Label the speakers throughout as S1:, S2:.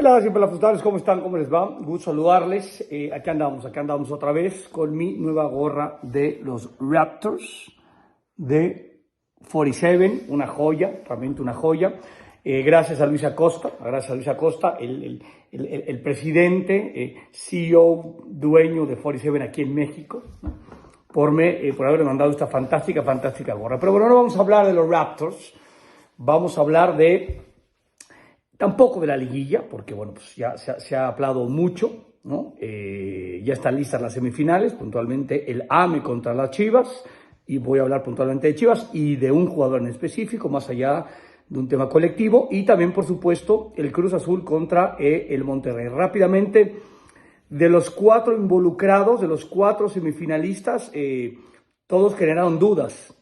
S1: Hola, siempre la Fustales, ¿cómo están? ¿Cómo les va? Gusto saludarles. Aquí andamos otra vez con mi nueva gorra de los Raptors de 47, una joya, realmente una joya. Gracias a Luis Acosta, el presidente, CEO, dueño de 47 aquí en México, ¿no? por haberme mandado esta fantástica gorra. Pero bueno, no vamos a hablar de los Raptors, vamos a hablar tampoco de la liguilla, porque bueno, pues ya se ha hablado mucho, ¿no? Ya están listas las semifinales, puntualmente el AME contra las Chivas, y voy a hablar puntualmente de Chivas y de un jugador en específico, más allá de un tema colectivo, y también, por supuesto, el Cruz Azul contra el Monterrey. Rápidamente, de los 4 involucrados, de los 4 semifinalistas, todos generaron dudas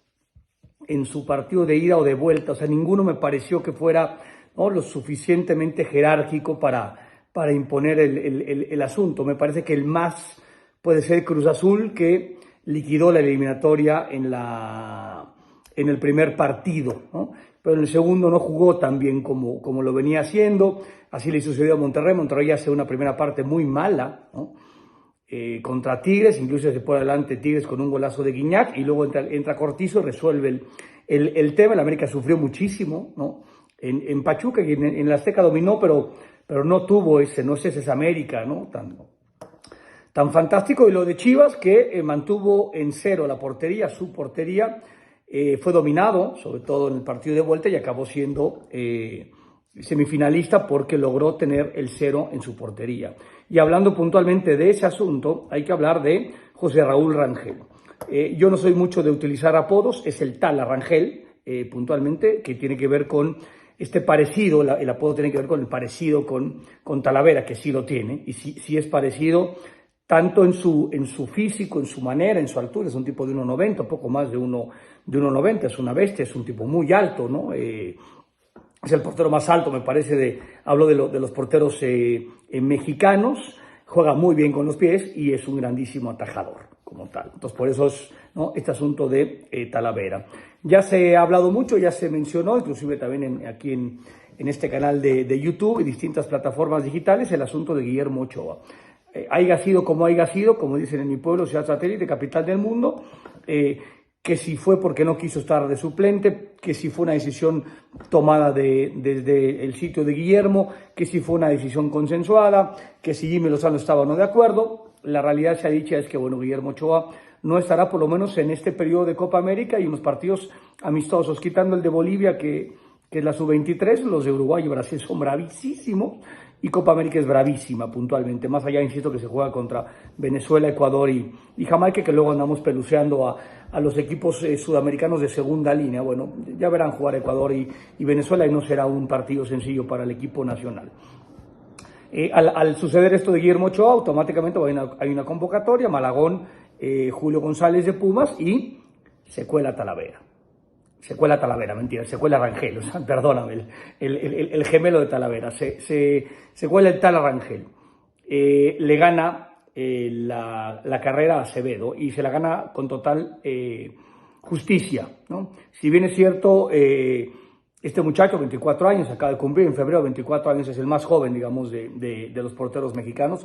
S1: en su partido de ida o de vuelta. O sea, ninguno me pareció que fuera, ¿no?, lo suficientemente jerárquico para imponer el asunto. Me parece que el más puede ser Cruz Azul, que liquidó la eliminatoria en el primer partido, ¿no? Pero en el segundo no jugó tan bien como lo venía haciendo. Así le sucedió a Monterrey. Monterrey hace una primera parte muy mala, ¿no? Contra Tigres, incluso se pone adelante Tigres con un golazo de Guiñac, y luego entra Cortizo y resuelve el tema. El América sufrió muchísimo, ¿no? En Pachuca, y en el Azteca dominó, pero no tuvo ese América, ¿no? Tan fantástico. Y lo de Chivas, que mantuvo en cero la portería, su portería, fue dominado, sobre todo en el partido de vuelta, y acabó siendo semifinalista porque logró tener el cero en su portería. Y hablando puntualmente de ese asunto, hay que hablar de José Raúl Rangel. Yo no soy mucho de utilizar apodos, es el Tala Rangel, puntualmente, que tiene que ver con este parecido. El apodo tiene que ver con el parecido con Talavera, que sí lo tiene, y sí es parecido tanto en su físico, en su manera, en su altura. Es un tipo de 1,90, poco más de 1,90, es una bestia, es un tipo muy alto, ¿no? Es el portero más alto, me parece, hablo de los porteros mexicanos. Juega muy bien con los pies y es un grandísimo atajador como tal. Entonces, por eso es, ¿no?, este asunto de Talavera. Ya se ha hablado mucho, ya se mencionó, inclusive también aquí en este canal de YouTube y distintas plataformas digitales, el asunto de Guillermo Ochoa. Haya sido, como dicen en mi pueblo, ciudad satélite, capital del mundo, que si fue porque no quiso estar de suplente, que si fue una decisión tomada desde el sitio de Guillermo, que si fue una decisión consensuada, que si Jimmy Lozano estaba o no de acuerdo. La realidad se ha dicho es que, bueno, Guillermo Ochoa no estará por lo menos en este periodo de Copa América y en los partidos amistosos, quitando el de Bolivia, que es la sub-23. Los de Uruguay y Brasil son bravísimos, y Copa América es bravísima puntualmente. Más allá, insisto, que se juega contra Venezuela, Ecuador y Jamaica, que luego andamos peluceando a los equipos sudamericanos de segunda línea. Bueno, ya verán jugar Ecuador y Venezuela, y no será un partido sencillo para el equipo nacional. Al suceder esto de Guillermo Ochoa, automáticamente hay una convocatoria: Malagón, Julio González de Pumas, y se cuela Talavera. Se cuela Rangel, o sea, perdóname, el gemelo de Talavera. Se cuela el Tala Rangel. Le gana la carrera a Acevedo, y se la gana con total justicia, ¿no? Si bien es cierto, este muchacho, 24 años, acaba de cumplir en febrero 24 años, es el más joven, digamos, de los porteros mexicanos,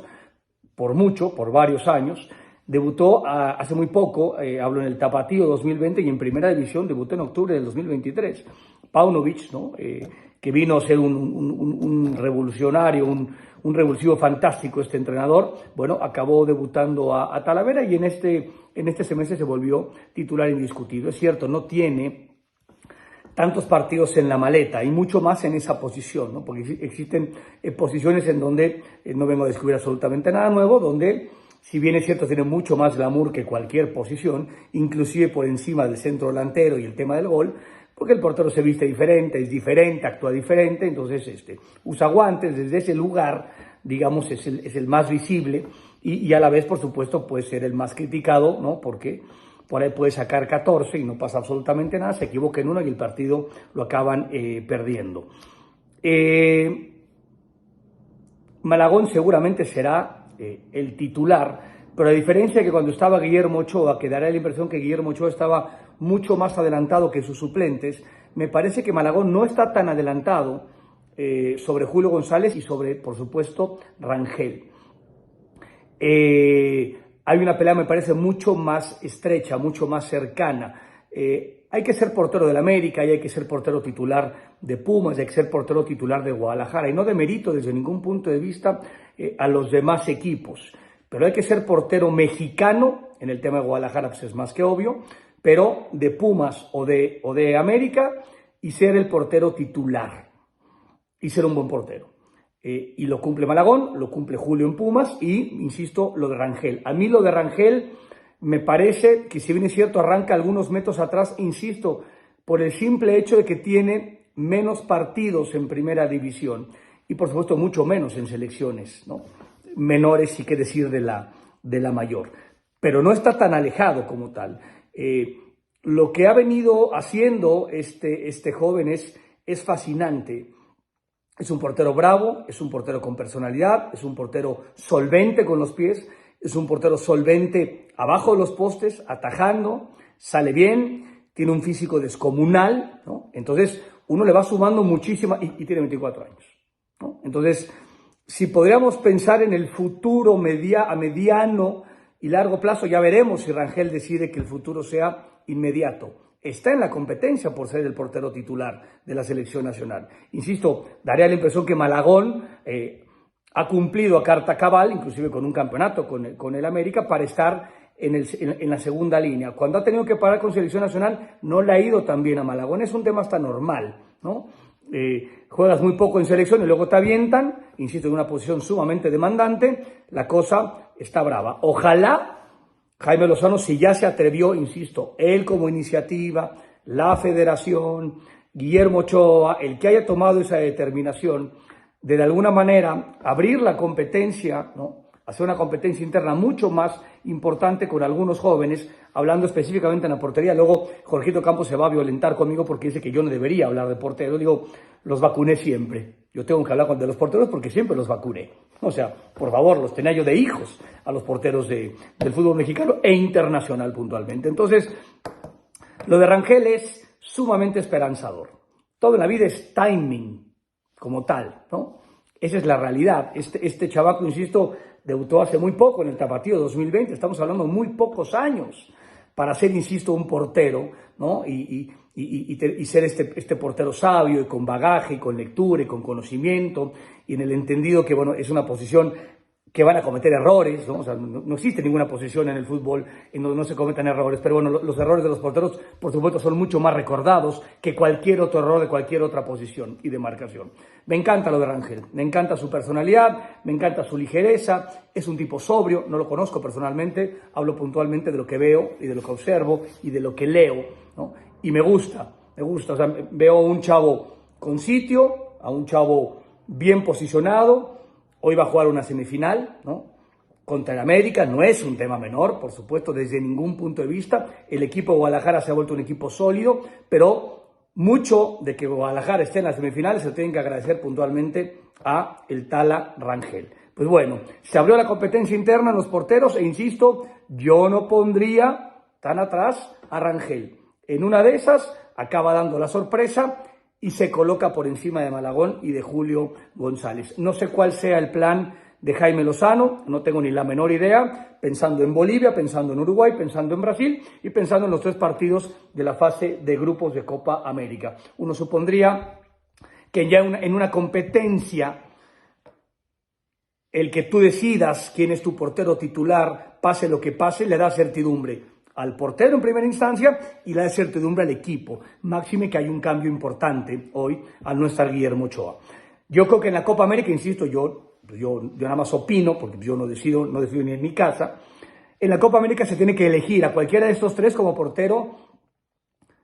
S1: por varios años. Debutó hace muy poco, hablo en el Tapatío 2020, y en Primera División debutó en octubre del 2023. Paunovic, ¿no?, que vino a ser un revolucionario, un revulsivo fantástico este entrenador, bueno, acabó debutando a Talavera, y en este semestre se volvió titular indiscutido. Es cierto, no tiene tantos partidos en la maleta, y mucho más en esa posición, ¿no?, porque existen posiciones en donde no vengo a descubrir absolutamente nada nuevo, donde, si bien es cierto, tiene mucho más glamour que cualquier posición, inclusive por encima del centro delantero y el tema del gol, porque el portero se viste diferente, es diferente, actúa diferente. Entonces usa guantes. Desde ese lugar, digamos, es el más visible, y a la vez, por supuesto, puede ser el más criticado, ¿no?, porque por ahí puede sacar 14 y no pasa absolutamente nada, se equivoca en uno y el partido lo acaban perdiendo. Malagón seguramente será el titular, pero a diferencia de que cuando estaba Guillermo Ochoa, que dará la impresión que Guillermo Ochoa estaba mucho más adelantado que sus suplentes, me parece que Malagón no está tan adelantado sobre Julio González y sobre, por supuesto, Rangel. Hay una pelea, me parece, mucho más estrecha, mucho más cercana. Hay que ser portero del América y hay que ser portero titular de Pumas y hay que ser portero titular de Guadalajara. Y no demerito desde ningún punto de vista a los demás equipos. Pero hay que ser portero mexicano, en el tema de Guadalajara pues es más que obvio, pero de Pumas o de América y ser el portero titular y ser un buen portero. Y lo cumple Malagón, lo cumple Julio en Pumas y, insisto, lo de Rangel. A mí lo de Rangel me parece que, si bien es cierto, arranca algunos metros atrás, insisto, por el simple hecho de que tiene menos partidos en primera división y, por supuesto, mucho menos en selecciones, ¿no? Menores, sí que decir, de la mayor. Pero no está tan alejado como tal. Lo que ha venido haciendo este joven es fascinante. Es un portero bravo, es un portero con personalidad, es un portero solvente con los pies, es un portero solvente abajo de los postes, atajando, sale bien, tiene un físico descomunal, ¿no? Entonces uno le va sumando muchísima, y tiene 24 años, ¿no? Entonces, si podríamos pensar en el futuro a mediano y largo plazo, ya veremos si Rangel decide que el futuro sea inmediato. Está en la competencia por ser el portero titular de la selección nacional. Insisto, daría la impresión que Malagón ha cumplido a carta cabal, inclusive con un campeonato con el América, para estar en la segunda línea. Cuando ha tenido que parar con selección nacional, no le ha ido tan bien a Malagón. Es un tema hasta normal, ¿no? Juegas muy poco en selección y luego te avientan, insisto, en una posición sumamente demandante, la cosa está brava. Ojalá Jaime Lozano, si ya se atrevió, insisto, él como iniciativa, la federación, Guillermo Ochoa, el que haya tomado esa determinación de alguna manera abrir la competencia, ¿no? Hacer una competencia interna mucho más importante con algunos jóvenes, hablando específicamente en la portería. Luego Jorgito Campos se va a violentar conmigo porque dice que yo no debería hablar de porteros. Digo, los vacuné siempre. Yo tengo que hablar de los porteros porque siempre los vacuné. O sea, por favor, los tenía yo de hijos a los porteros del fútbol mexicano e internacional puntualmente. Entonces, lo de Rangel es sumamente esperanzador. Todo en la vida es timing como tal, ¿no? Esa es la realidad. Este chavaco, insisto, debutó hace muy poco en el Tapatío 2020. Estamos hablando de muy pocos años para ser, insisto, un portero, ¿no? Y ser este portero sabio y con bagaje y con lectura y con conocimiento y en el entendido que, bueno, es una posición que van a cometer errores, ¿no? O sea, no existe ninguna posición en el fútbol en donde no se cometan errores, pero bueno, los errores de los porteros, por supuesto, son mucho más recordados que cualquier otro error de cualquier otra posición y demarcación. Me encanta lo de Rangel, me encanta su personalidad, me encanta su ligereza, es un tipo sobrio, no lo conozco personalmente, hablo puntualmente de lo que veo y de lo que observo y de lo que leo, ¿no? Y me gusta, o sea, veo a un chavo con sitio, a un chavo bien posicionado. Hoy va a jugar una semifinal, ¿no? Contra el América. No es un tema menor, por supuesto, desde ningún punto de vista. El equipo de Guadalajara se ha vuelto un equipo sólido, pero mucho de que Guadalajara esté en las semifinales se lo tienen que agradecer puntualmente a el Tala Rangel. Pues bueno, se abrió la competencia interna en los porteros e insisto, yo no pondría tan atrás a Rangel. En una de esas acaba dando la sorpresa y se coloca por encima de Malagón y de Julio González. No sé cuál sea el plan de Jaime Lozano, no tengo ni la menor idea, pensando en Bolivia, pensando en Uruguay, pensando en Brasil y pensando en los 3 partidos de la fase de grupos de Copa América. Uno supondría que ya en una competencia, el que tú decidas quién es tu portero titular, pase lo que pase, le da certidumbre al portero en primera instancia y le da certidumbre al equipo. Máxime que hay un cambio importante hoy al no estar Guillermo Ochoa. Yo creo que en la Copa América, insisto, yo nada más opino, porque yo no decido ni en mi casa, en la Copa América se tiene que elegir a cualquiera de estos 3 como portero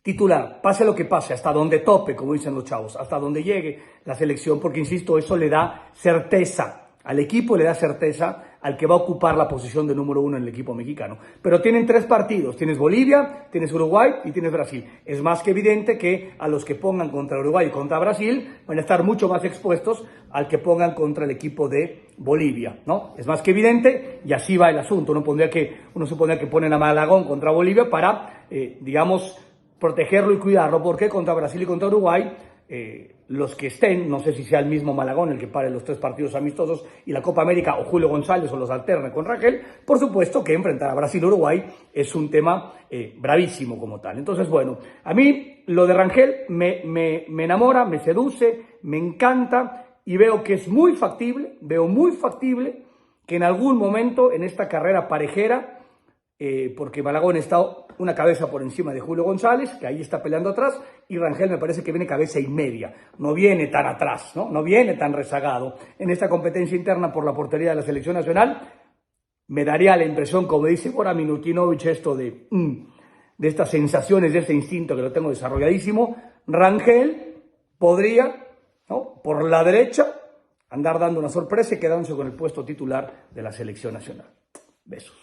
S1: titular, pase lo que pase, hasta donde tope, como dicen los chavos, hasta donde llegue la selección, porque insisto, eso le da certeza al equipo, le da certeza al que va a ocupar la posición de número 1 en el equipo mexicano. Pero tienen 3 partidos, tienes Bolivia, tienes Uruguay y tienes Brasil. Es más que evidente que a los que pongan contra Uruguay y contra Brasil van a estar mucho más expuestos al que pongan contra el equipo de Bolivia, ¿no? Es más que evidente y así va el asunto. Uno supondría que ponen a Malagón contra Bolivia para, digamos, protegerlo y cuidarlo, porque contra Brasil y contra Uruguay los que estén, no sé si sea el mismo Malagón el que pare los 3 partidos amistosos y la Copa América, o Julio González, o los alterne con Rangel. Por supuesto que enfrentar a Brasil o Uruguay es un tema bravísimo como tal. Entonces, bueno, a mí lo de Rangel me enamora, me seduce, me encanta, y veo que es muy factible, que en algún momento en esta carrera parejera, porque Malagón está una cabeza por encima de Julio González, que ahí está peleando atrás, y Rangel me parece que viene cabeza y media, no viene tan atrás, no viene tan rezagado en esta competencia interna por la portería de la selección nacional. Me daría la impresión, como dice Bora Milutinovic, esto de estas sensaciones, de este instinto que lo tengo desarrolladísimo. Rangel podría, ¿no?, por la derecha, andar dando una sorpresa y quedándose con el puesto titular de la selección nacional. Besos.